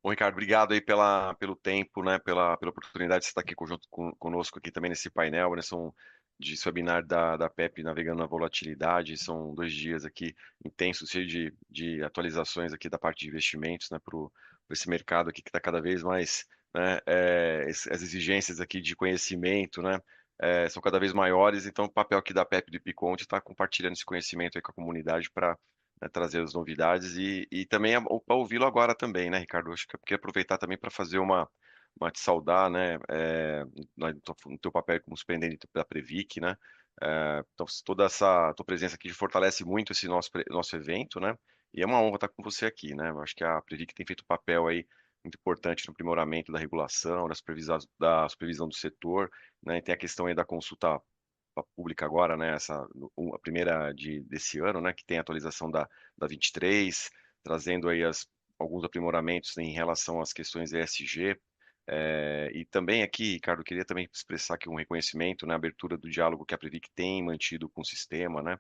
Bom, Ricardo, obrigado aí pelo tempo, né, pela oportunidade de você estar aqui conosco aqui também nesse painel, né, de esse webinar da PEP Navegando na Volatilidade. São 2 dias aqui intensos, cheios de atualizações aqui da parte de investimentos, né, para esse mercado aqui que está cada vez mais, né, as exigências aqui de conhecimento, né, são cada vez maiores. Então o papel aqui da PEP do Piconte está compartilhando esse conhecimento aí com a comunidade para, né, trazer as novidades e também para ouvi-lo agora também, né, Ricardo? Acho que eu queria aproveitar também para fazer uma te saudar, né, no teu papel como superintendente da Previc, né? Então, toda essa tua presença aqui fortalece muito esse nosso evento, né? E é uma honra estar com você aqui, né? Eu acho que a Previc tem feito um papel aí muito importante no aprimoramento da regulação, da supervisão do setor, né? E tem a questão aí da consulta pública agora, né? A primeira desse ano, né? Que tem a atualização da 23, trazendo aí alguns aprimoramentos em relação às questões ESG. E também aqui, Ricardo, queria também expressar aqui um reconhecimento na abertura do diálogo que a Previc tem mantido com o sistema, né?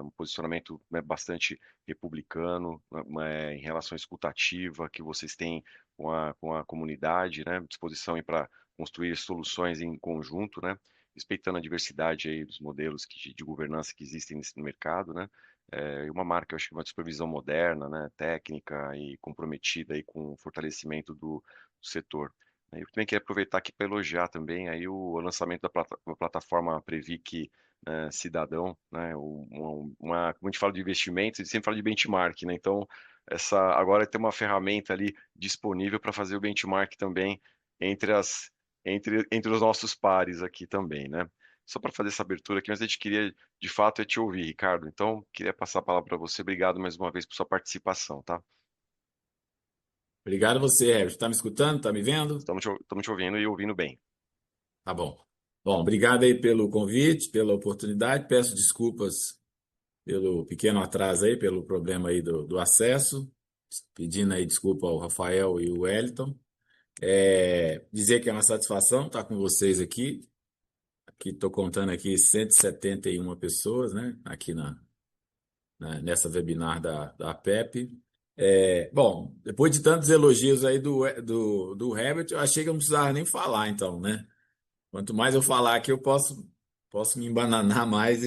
Um posicionamento, né, bastante republicano, né, em relação à escutativa que vocês têm com a comunidade, né? Disposição para construir soluções em conjunto, né? Respeitando a diversidade aí dos modelos de governança que existem no mercado, né? E uma marca, eu acho que uma supervisão moderna, né? Técnica e comprometida aí com o fortalecimento do setor. Eu também queria aproveitar aqui para elogiar também aí o lançamento da plataforma Previc, Cidadão, né? Como a gente fala de investimentos, a gente sempre fala de benchmark, né? Então, agora tem uma ferramenta ali disponível para fazer o benchmark também entre entre os nossos pares aqui também, né? Só para fazer essa abertura aqui, mas a gente queria, de fato, te ouvir, Ricardo. Então, queria passar a palavra para você. Obrigado mais uma vez por sua participação, tá? Obrigado a você, Herbert. Está me escutando? Está me vendo? Estamos te ouvindo e ouvindo bem. Tá bom. Bom, obrigado aí pelo convite, pela oportunidade. Peço desculpas pelo pequeno atraso aí, pelo problema aí do acesso. Pedindo aí desculpa ao Rafael e o Wellington. Dizer que é uma satisfação estar com vocês aqui. Aqui estou contando aqui 171 pessoas, né? Aqui nessa webinar da PEP. Bom, depois de tantos elogios aí do Herbert, eu achei que eu não precisava nem falar, então, né? Quanto mais eu falar aqui, eu posso me embananar mais,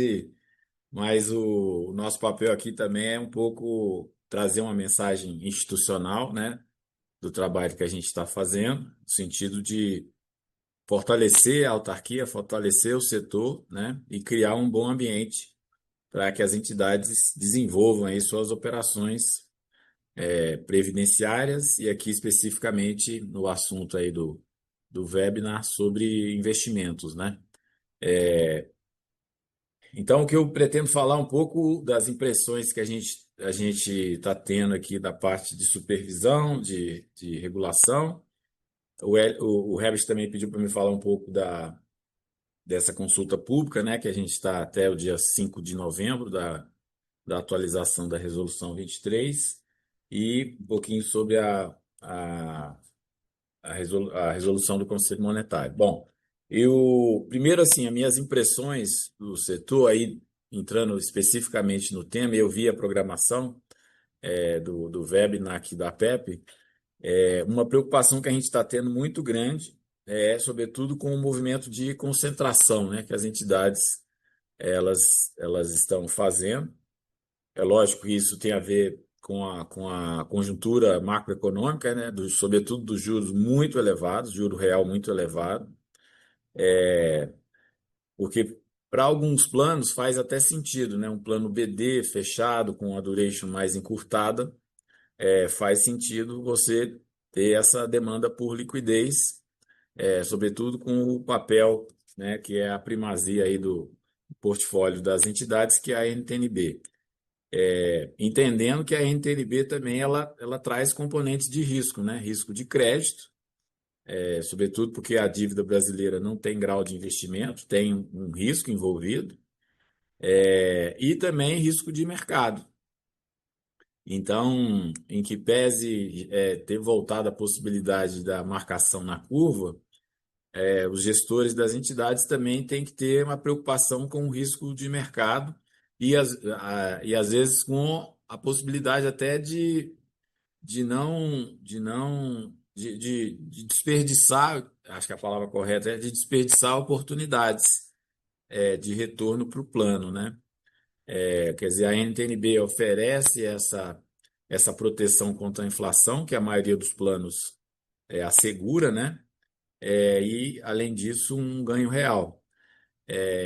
mas o nosso papel aqui também é um pouco trazer uma mensagem institucional, né, do trabalho que a gente está fazendo, no sentido de fortalecer a autarquia, fortalecer o setor, né, e criar um bom ambiente para que as entidades desenvolvam aí suas operações previdenciárias e aqui especificamente no assunto aí do webinar sobre investimentos, né? Então, o que eu pretendo falar um pouco das impressões que a gente está tendo aqui da parte de supervisão, de regulação. O Herbert também pediu para me falar um pouco dessa consulta pública, né, que a gente está até o dia 5 de novembro, da atualização da Resolução 23, e um pouquinho sobre a resolução do Conselho Monetário. Bom, eu, primeiro, assim, as minhas impressões do setor, aí entrando especificamente no tema, eu vi a programação do webinar aqui da PEP, uma preocupação que a gente está tendo muito grande, sobretudo com o movimento de concentração, né, que as entidades elas, elas estão fazendo. É lógico que isso tem a ver com a conjuntura macroeconômica, né, sobretudo dos juros muito elevados, juro real muito elevado, porque para alguns planos faz até sentido, né, um plano BD fechado com a duration mais encurtada, faz sentido você ter essa demanda por liquidez, sobretudo com o papel, né, que é a primazia aí do portfólio das entidades, que é a NTNB. Entendendo que a NTNB também ela traz componentes de risco, né? Risco de crédito, sobretudo porque a dívida brasileira não tem grau de investimento, tem um risco envolvido, e também risco de mercado. Então, em que pese ter voltado a possibilidade da marcação na curva, os gestores das entidades também têm que ter uma preocupação com o risco de mercado e às vezes com a possibilidade até de desperdiçar, acho que a palavra correta é de desperdiçar oportunidades de retorno para o plano, né? Quer dizer, a NTNB oferece essa proteção contra a inflação, que a maioria dos planos assegura, né? E, além disso, um ganho real.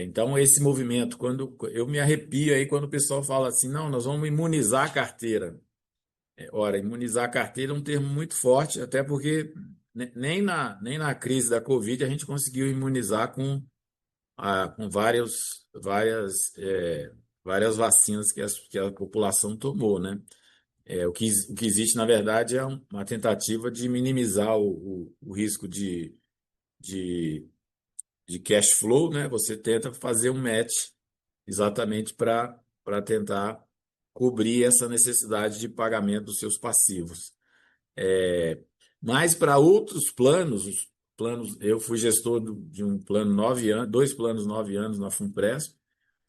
Então, esse movimento, quando eu me arrepio aí quando o pessoal fala assim, não, nós vamos imunizar a carteira. Ora, imunizar a carteira é um termo muito forte, até porque nem na crise da Covid a gente conseguiu imunizar com várias vacinas que a população tomou, né? O que existe, na verdade, é uma tentativa de minimizar o risco de, de cash flow, né? Você tenta fazer um match exatamente para tentar cobrir essa necessidade de pagamento dos seus passivos. Mas para outros planos, os planos, eu fui gestor de um plano 9 anos, dois planos 9 anos na Funpresp,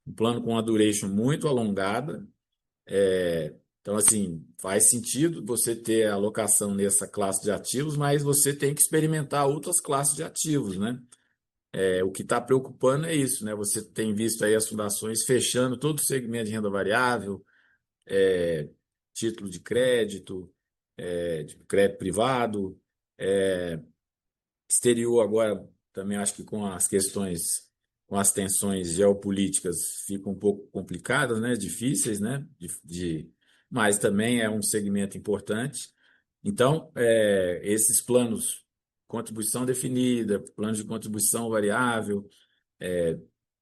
um plano com uma duration muito alongada. Então, assim, faz sentido você ter alocação nessa classe de ativos, mas você tem que experimentar outras classes de ativos, né? O que está preocupando é isso, né? Você tem visto aí as fundações fechando todo o segmento de renda variável, é, título de crédito privado, exterior agora também acho que com as tensões geopolíticas fica um pouco complicadas, né? Difíceis, né? Mas também é um segmento importante. Então, esses planos, contribuição definida, plano de contribuição variável,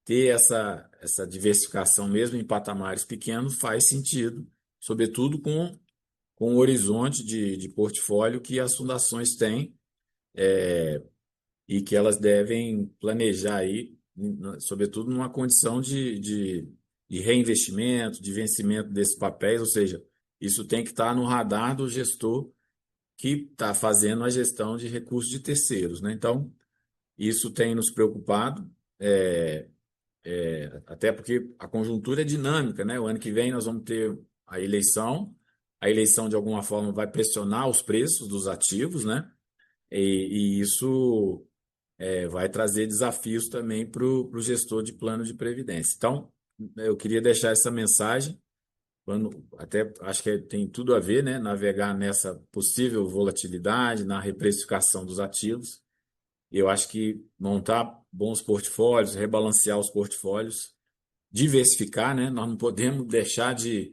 ter essa diversificação mesmo em patamares pequenos faz sentido, sobretudo com o horizonte de portfólio que as fundações têm e que elas devem planejar aí, sobretudo numa condição de reinvestimento, de vencimento desses papéis, ou seja, isso tem que estar no radar do gestor que está fazendo a gestão de recursos de terceiros, né? Então, isso tem nos preocupado, até porque a conjuntura é dinâmica, né? O ano que vem nós vamos ter a eleição de alguma forma vai pressionar os preços dos ativos, né? E isso vai trazer desafios também para o gestor de plano de previdência. Então, eu queria deixar essa mensagem, até acho que tem tudo a ver, né? Navegar nessa possível volatilidade, na reprecificação dos ativos. Eu acho que montar bons portfólios, rebalancear os portfólios, diversificar, né? Nós não podemos deixar de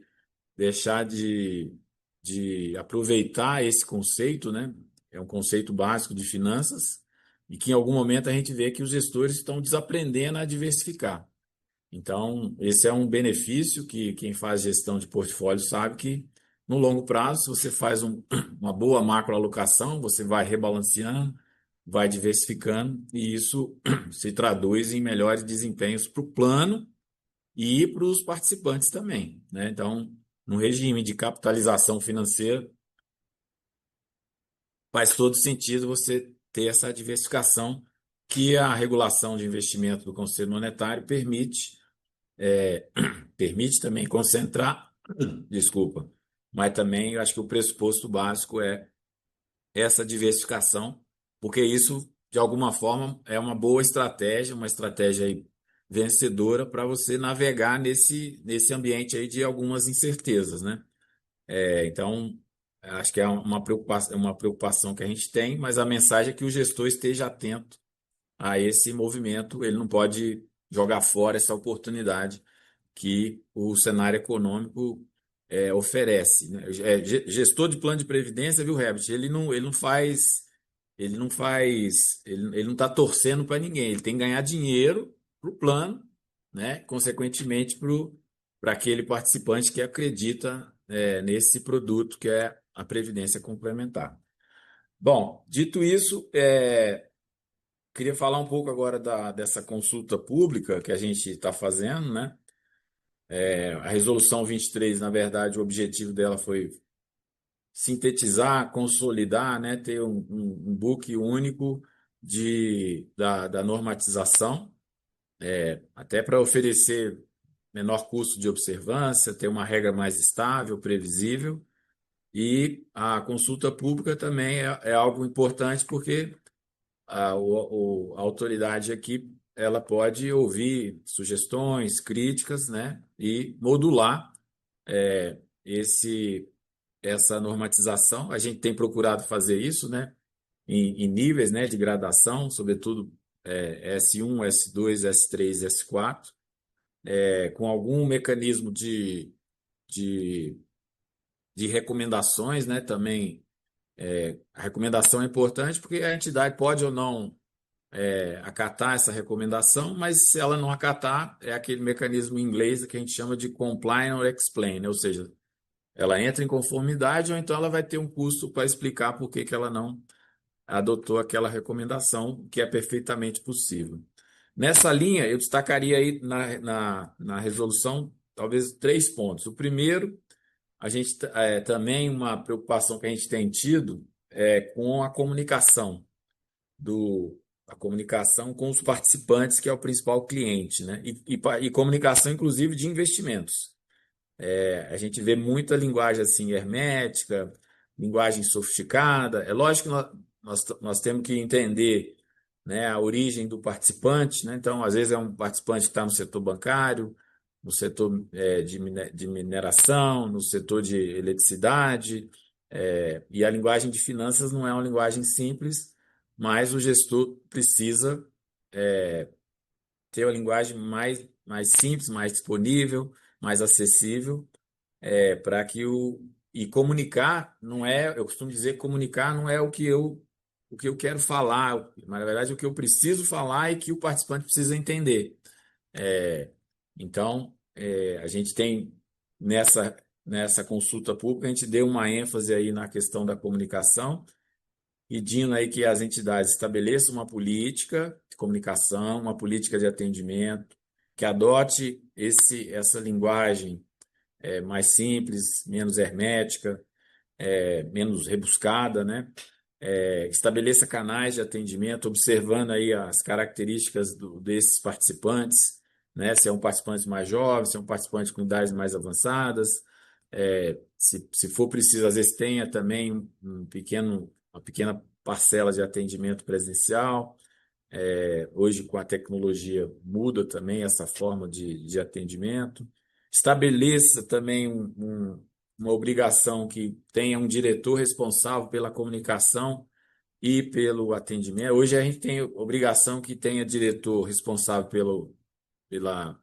aproveitar esse conceito, né? É um conceito básico de finanças e que em algum momento a gente vê que os gestores estão desaprendendo a diversificar. Então, esse é um benefício que quem faz gestão de portfólio sabe que no longo prazo, se você faz uma boa macroalocação, você vai rebalanceando, vai diversificando e isso se traduz em melhores desempenhos para o plano e para os participantes também, né? Então, no regime de capitalização financeira, faz todo sentido você ter essa diversificação que a regulação de investimento do Conselho Monetário permite também concentrar, desculpa, mas também eu acho que o pressuposto básico é essa diversificação, porque isso, de alguma forma, é uma boa estratégia, uma estratégia aí vencedora para você navegar nesse ambiente aí de algumas incertezas, né? Então, acho que é uma preocupação que a gente tem, mas a mensagem é que o gestor esteja atento a esse movimento, ele não pode jogar fora essa oportunidade que o cenário econômico oferece, né? Gestor de plano de previdência, viu, Herbert? Ele não está torcendo para ninguém, ele tem que ganhar dinheiro para o plano, né? Consequentemente, para aquele participante que acredita nesse produto que é a previdência complementar. Bom, dito isso, queria falar um pouco agora dessa consulta pública que a gente está fazendo, né? A resolução 23, na verdade, o objetivo dela foi sintetizar, consolidar, né? Ter um book único da normatização, até para oferecer menor custo de observância, ter uma regra mais estável, previsível. E a consulta pública também é algo importante porque a autoridade aqui ela pode ouvir sugestões, críticas, né, e modular esse essa normatização. A gente tem procurado fazer isso, né, em níveis, né, de gradação, sobretudo S1, S2, S3, S4, com algum mecanismo de, de recomendações, né, também. A recomendação é importante porque a entidade pode ou não acatar essa recomendação, mas se ela não acatar, é aquele mecanismo em inglês que a gente chama de comply or explain, né? Ou seja, ela entra em conformidade ou então ela vai ter um custo para explicar por que que ela não adotou aquela recomendação, que é perfeitamente possível. Nessa linha, eu destacaria aí na resolução talvez três pontos. O primeiro, a gente também uma preocupação que a gente tem tido é com a comunicação a comunicação com os participantes, que é o principal cliente, né? E comunicação, inclusive, de investimentos. A gente vê muita linguagem assim hermética, linguagem sofisticada. É lógico que nós temos que entender, né, a origem do participante, né? Então, às vezes é um participante que está no setor bancário, no setor de mineração, no setor de eletricidade, e a linguagem de finanças não é uma linguagem simples, mas o gestor precisa ter uma linguagem mais simples, mais disponível, mais acessível, para que e comunicar não é, eu costumo dizer que comunicar não é o que eu quero falar, mas na verdade é o que eu preciso falar e que o participante precisa entender. É, então, a gente tem nessa consulta pública, a gente deu uma ênfase aí na questão da comunicação, pedindo aí que as entidades estabeleçam uma política de comunicação, uma política de atendimento, que adote essa linguagem mais simples, menos hermética, menos rebuscada, né? Estabeleça canais de atendimento, observando aí as características desses participantes, né? Se é um participante mais jovem, se é um participante com idades mais avançadas, se for preciso, às vezes tenha também uma pequena parcela de atendimento presencial. Hoje, com a tecnologia, muda também essa forma de atendimento. Estabeleça também uma obrigação que tenha um diretor responsável pela comunicação e pelo atendimento. Hoje a gente tem obrigação que tenha diretor responsável pela,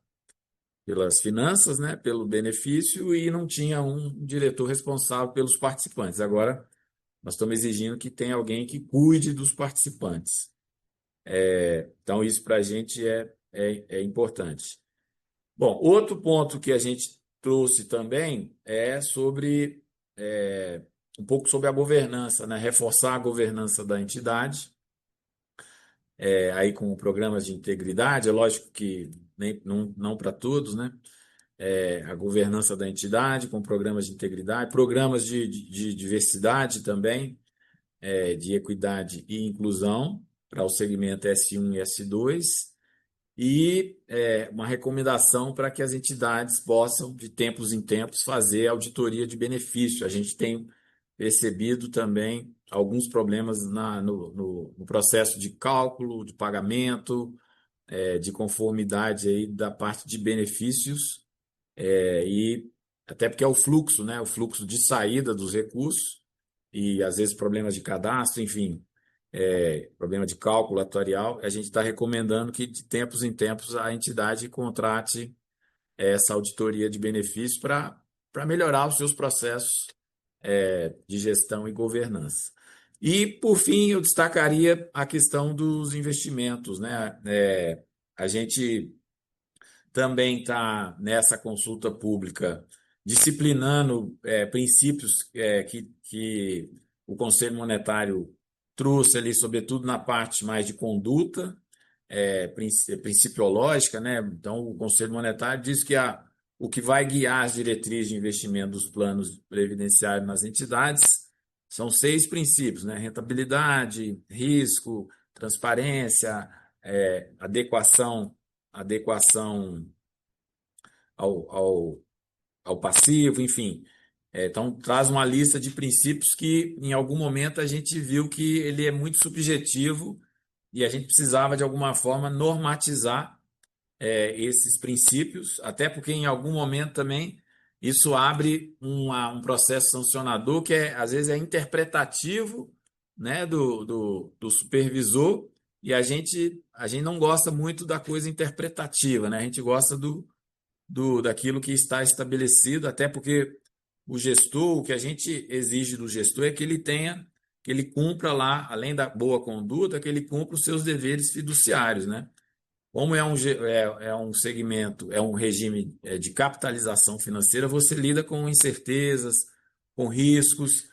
pelas finanças, né, pelo benefício, e não tinha um diretor responsável pelos participantes. Agora, nós estamos exigindo que tenha alguém que cuide dos participantes. Então, isso para a gente é importante. Bom, outro ponto que a gente trouxe também é sobre um pouco sobre a governança, né? Reforçar a governança da entidade, aí com programas de integridade, é lógico que não para todos, né? A governança da entidade com programas de integridade, programas de diversidade também, de equidade e inclusão para o segmento S1 e S2, e uma recomendação para que as entidades possam, de tempos em tempos, fazer auditoria de benefício. A gente tem percebido também alguns problemas no processo de cálculo, de pagamento, de conformidade aí da parte de benefícios, e até porque é o fluxo, né? O fluxo de saída dos recursos, e às vezes problemas de cadastro, enfim, problema de cálculo atuarial. A gente está recomendando que de tempos em tempos a entidade contrate essa auditoria de benefícios para melhorar os seus processos de gestão e governança. E, por fim, eu destacaria a questão dos investimentos, né? A gente também está nessa consulta pública disciplinando princípios que o Conselho Monetário trouxe ali, sobretudo na parte mais de conduta principiológica, né? Então, o Conselho Monetário diz que o que vai guiar as diretrizes de investimento dos planos previdenciários nas entidades são seis princípios, né? Rentabilidade, risco, transparência, adequação ao, ao, ao passivo, enfim. Então, traz uma lista de princípios que, em algum momento, a gente viu que ele é muito subjetivo e a gente precisava, de alguma forma, normatizar esses princípios, até porque, em algum momento, também, isso abre um processo sancionador que, às vezes, é interpretativo, né, do supervisor, e a gente não gosta muito da coisa interpretativa, né? A gente gosta daquilo que está estabelecido, até porque o gestor, o que a gente exige do gestor é que ele tenha, que ele cumpra lá, além da boa conduta, que ele cumpra os seus deveres fiduciários, né? Como é um segmento, é um regime de capitalização financeira, você lida com incertezas, com riscos,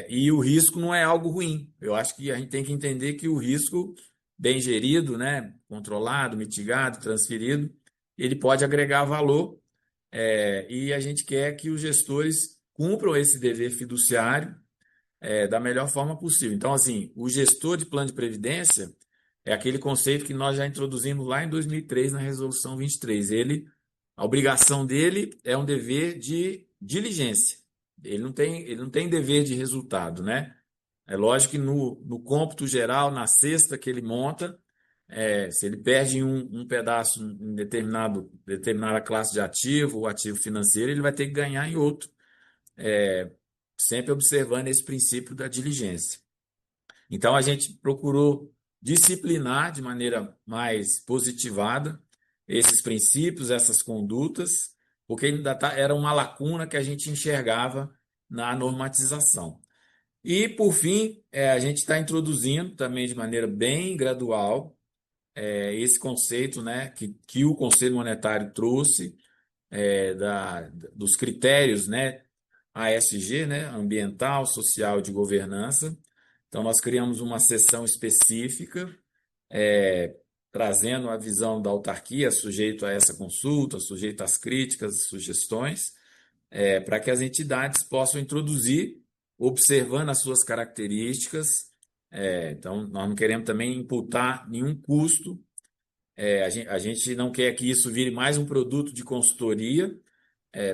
e o risco não é algo ruim. Eu acho que a gente tem que entender que o risco bem gerido, né, controlado, mitigado, transferido, ele pode agregar valor, e a gente quer que os gestores cumpram esse dever fiduciário da melhor forma possível. Então, assim, o gestor de plano de previdência é aquele conceito que nós já introduzimos lá em 2003 na Resolução 23. A obrigação dele é um dever de diligência. Ele não tem dever de resultado, né? É lógico que no cômputo geral, na cesta que ele monta, se ele perde um pedaço em determinada classe de ativo ou ativo financeiro, ele vai ter que ganhar em outro, sempre observando esse princípio da diligência. Então, a gente procurou disciplinar de maneira mais positivada esses princípios, essas condutas, porque era uma lacuna que a gente enxergava na normatização. E, por fim, a gente está introduzindo também de maneira bem gradual esse conceito, né, que o Conselho Monetário trouxe, dos critérios, né, ASG, né, ambiental, social e de governança. Então, nós criamos uma seção específica, trazendo a visão da autarquia, sujeito a essa consulta, sujeito às críticas, sugestões, para que as entidades possam introduzir, observando as suas características. Então, nós não queremos também imputar nenhum custo. A gente não quer que isso vire mais um produto de consultoria.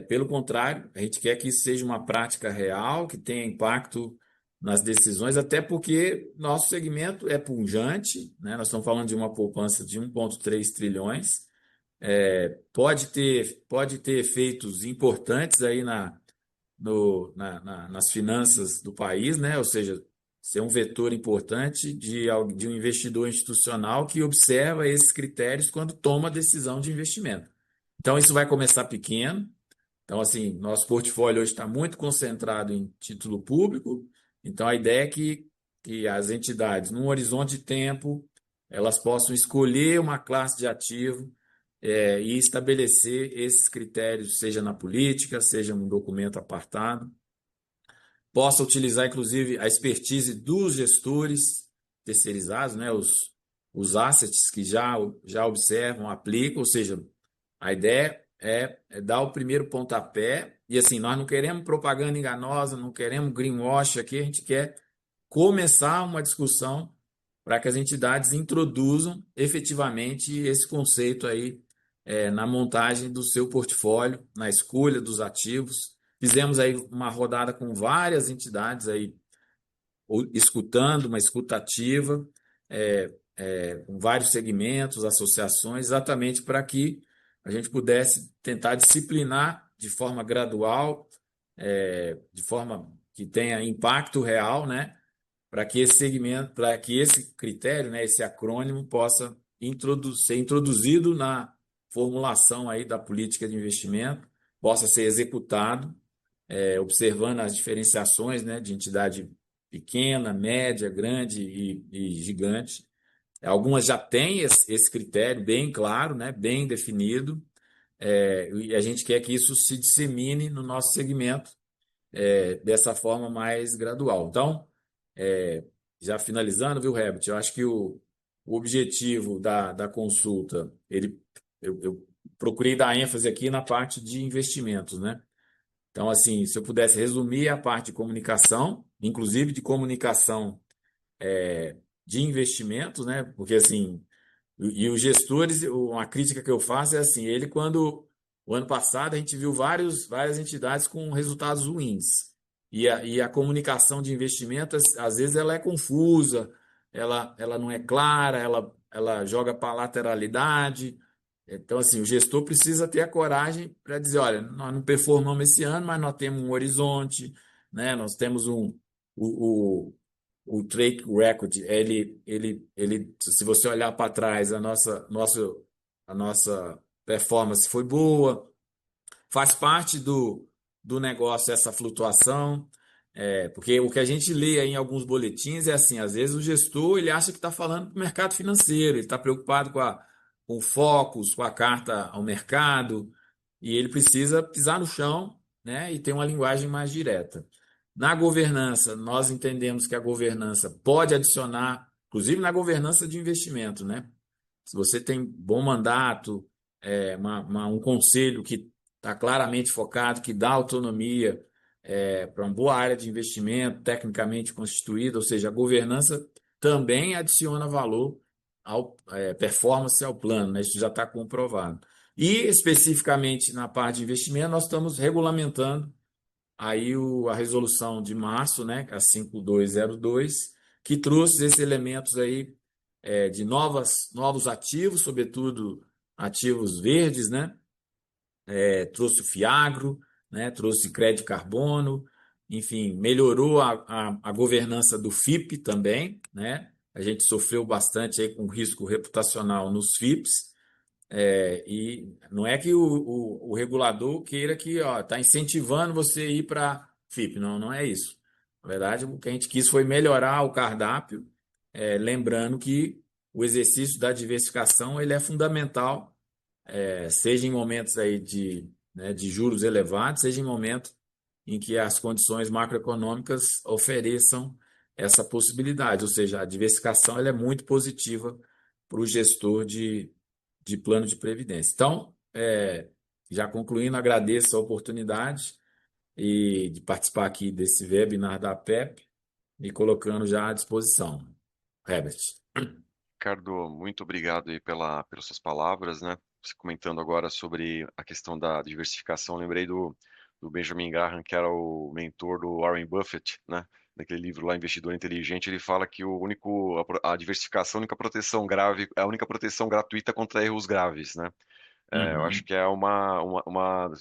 Pelo contrário, a gente quer que isso seja uma prática real, que tenha impacto nas decisões, até porque nosso segmento é pujante, né? Nós estamos falando de uma poupança de 1,3 trilhões. Pode ter efeitos importantes aí nas finanças do país, né? Ou seja, ser um vetor importante de um investidor institucional que observa esses critérios quando toma a decisão de investimento. Então, isso vai começar pequeno. Então, assim, nosso portfólio hoje está muito concentrado em título público. Então, a ideia é que as entidades, num horizonte de tempo, elas possam escolher uma classe de ativo e estabelecer esses critérios, seja na política, seja num documento apartado. Possa utilizar, inclusive, a expertise dos gestores terceirizados, né, os assets que já observam, aplicam, ou seja, a ideia é dar o primeiro pontapé. E assim, nós não queremos propaganda enganosa, não queremos greenwash aqui, a gente quer começar uma discussão para que as entidades introduzam efetivamente esse conceito aí na montagem do seu portfólio, na escolha dos ativos. Fizemos aí uma rodada com várias entidades aí, escutando, uma escutativa, com vários segmentos, associações, exatamente para que a gente pudesse tentar disciplinar de forma gradual, de forma que tenha impacto real, né? Para que esse segmento, para que esse critério, né, esse acrônimo possa ser introduzido na formulação aí da política de investimento, possa ser executado, observando as diferenciações, né, de entidade pequena, média, grande e gigante. Algumas já têm esse critério bem claro, né, bem definido, e a gente quer que isso se dissemine no nosso segmento dessa forma mais gradual. Então, já finalizando, viu, Herbert? Eu acho que o objetivo da consulta, eu procurei dar ênfase aqui na parte de investimentos, né? Então, assim, se eu pudesse resumir a parte de comunicação, inclusive de comunicação de investimentos, né? Porque, assim, e os gestores, uma crítica que eu faço é assim, ele quando O ano passado a gente viu várias entidades com resultados ruins. E a comunicação de investimentos, às vezes, ela é confusa, ela não é clara, ela joga para a lateralidade. Então, assim, o gestor precisa ter a coragem para dizer, olha, nós não performamos esse ano, mas nós temos um horizonte, né? Nós temos o track record, se você olhar para trás, a nossa performance foi boa, faz parte do negócio essa flutuação, porque o que a gente lê aí em alguns boletins é assim, às vezes o gestor ele acha que está falando para o mercado financeiro, ele está preocupado com o focus, com a carta ao mercado, e ele precisa pisar no chão, né, e ter uma linguagem mais direta. Na governança, nós entendemos que a governança pode adicionar, inclusive na governança de investimento, né? Se você tem bom mandato, um conselho que está claramente focado, que dá autonomia para uma boa área de investimento, tecnicamente constituída, ou seja, a governança também adiciona valor ao performance ao plano, né? Isso já está comprovado. E especificamente na parte de investimento, nós estamos regulamentando aí a resolução de março, né, a 5202, que trouxe esses elementos aí de novos ativos, sobretudo ativos verdes, né? Trouxe o Fiagro, né? Trouxe crédito carbono, enfim, melhorou a governança do FIP também, né? A gente sofreu bastante aí com risco reputacional nos FIPs, e não é que o regulador queira que está incentivando você a ir para FIP, não, não é isso. Na verdade, o que a gente quis foi melhorar o cardápio, lembrando que o exercício da diversificação ele é fundamental, seja em momentos aí de juros elevados, seja em momentos em que as condições macroeconômicas ofereçam essa possibilidade, ou seja, a diversificação ela é muito positiva para o gestor de plano de previdência. Então, já concluindo, agradeço a oportunidade e de participar aqui desse webinar da PEP, me colocando já à disposição. Herbert. Ricardo, muito obrigado aí pelas suas palavras, né? Você comentando agora sobre a questão da diversificação, lembrei do Benjamin Graham, que era o mentor do Warren Buffett, né? Naquele livro lá, Investidor Inteligente, ele fala que a diversificação, a única proteção grave, é a única proteção gratuita contra erros graves, né? Eu acho Uhum. que é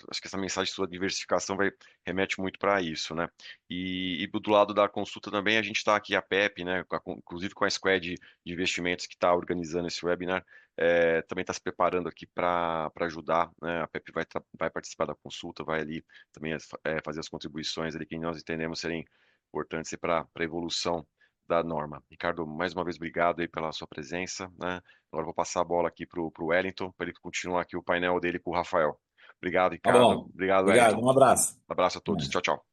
acho que essa mensagem sua de diversificação remete muito para isso, né? E do lado da consulta também, a gente está aqui, a PEP, né? Inclusive com a Squad de investimentos que está organizando esse webinar, também está se preparando aqui para ajudar, né? A PEP vai participar da consulta, vai ali também fazer as contribuições ali que nós entendemos serem importantes para a evolução da norma. Ricardo, mais uma vez, obrigado aí pela sua presença, né? Agora eu vou passar a bola aqui para o Wellington, para ele continuar aqui o painel dele com o Rafael. Obrigado, Tá Ricardo. bom. Obrigado, Obrigado. Wellington. Um abraço. Abraço a Até todos. mais. Tchau, tchau.